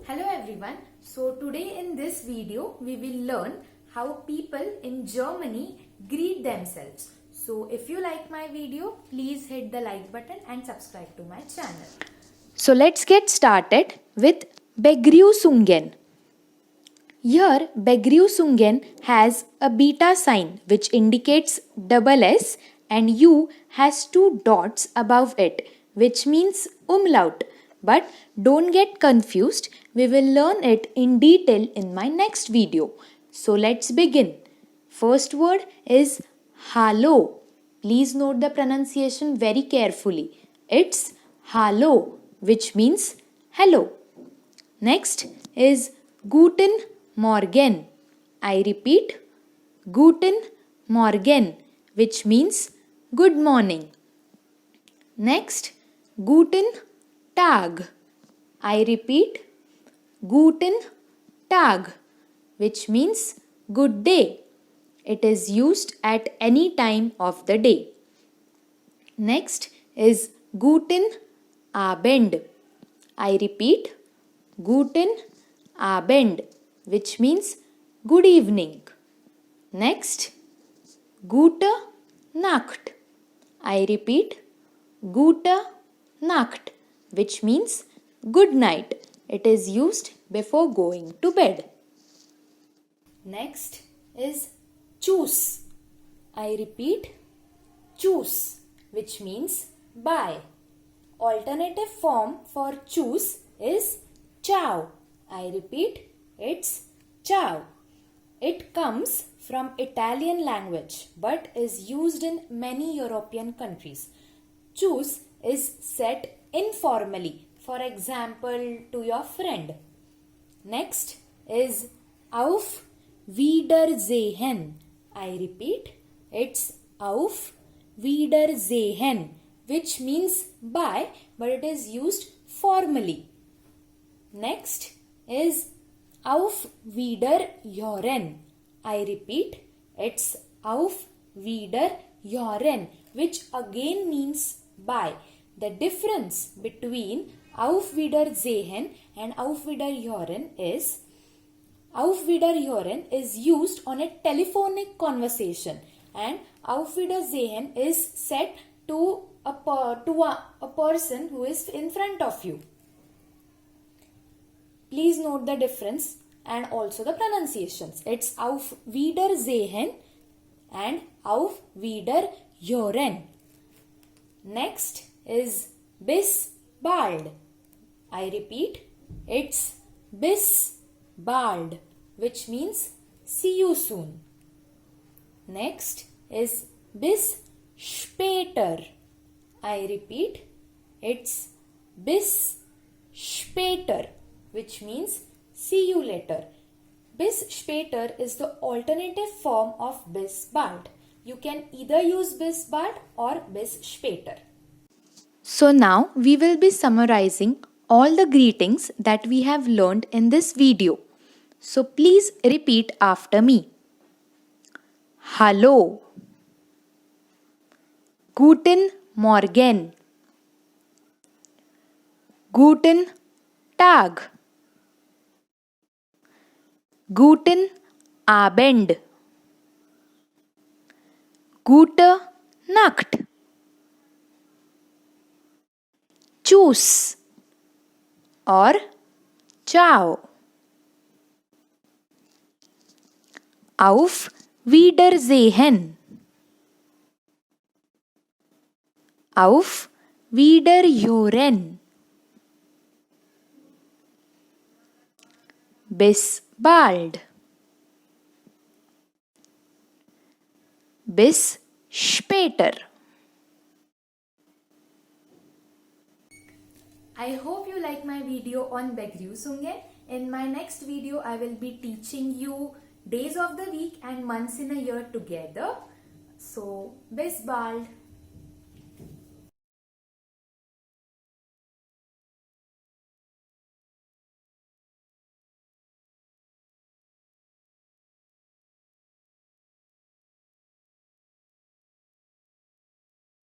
Hello everyone. So today in this video we will learn how people in Germany greet themselves. So if you like my video, please hit the like button and subscribe to my channel. So let's get started with Begrüßungen. Here Begrüßungen has a beta sign which indicates double S and U has two dots above it which means umlaut. But don't get confused, we will learn it in detail in my next video. So let's begin. First word is hallo. Please note the pronunciation very carefully. It's hallo, which means hello. Next is Guten Morgen. I repeat, Guten Morgen, which means good morning. Next, Guten Tag. I repeat, Guten Tag, which means good day. It is used at any time of the day. Next is Guten Abend. I repeat, Guten Abend, which means good evening. Next, Gute Nacht. I repeat, Gute Nacht, which means good night. It is used before going to bed. Next is choose. I repeat, choose, which means buy. Alternative form for choose is ciao. I repeat, it's ciao. It comes from Italian language but is used in many European countries. Choose is said informally, for example, to your friend. Next is Auf Wiedersehen. I repeat, it's Auf Wiedersehen, which means bye, but it is used formally. Next is Auf Wiederhören. I repeat, it's Auf Wiederhören, which again means bye. The difference between Auf Wiedersehen and Auf Wiederhören is Auf Wiederhören is used on a telephonic conversation and Auf Wiedersehen is said to a person who is in front of you. Please note the difference and also the pronunciations. It's Auf Wiedersehen and Auf Wiederhören. Next is bis bald. I repeat, it's bis bald, which means see you soon. Next is bis später. I repeat, it's bis später, which means see you later. Bis später is the alternative form of bis bald. You can either use bis bald or bis später. So now we will be summarizing all the greetings that we have learned in this video. So please repeat after me. Hallo. Guten Morgen. Guten Tag. Guten Abend. Gute Nacht. Tschüss or ciao. Auf Wiedersehen. Auf Wiederhören. Bis bald. Bis später. I hope you like my video on Begrüßungen. In my next video, I will be teaching you days of the week and months in a year together. So, bis bald.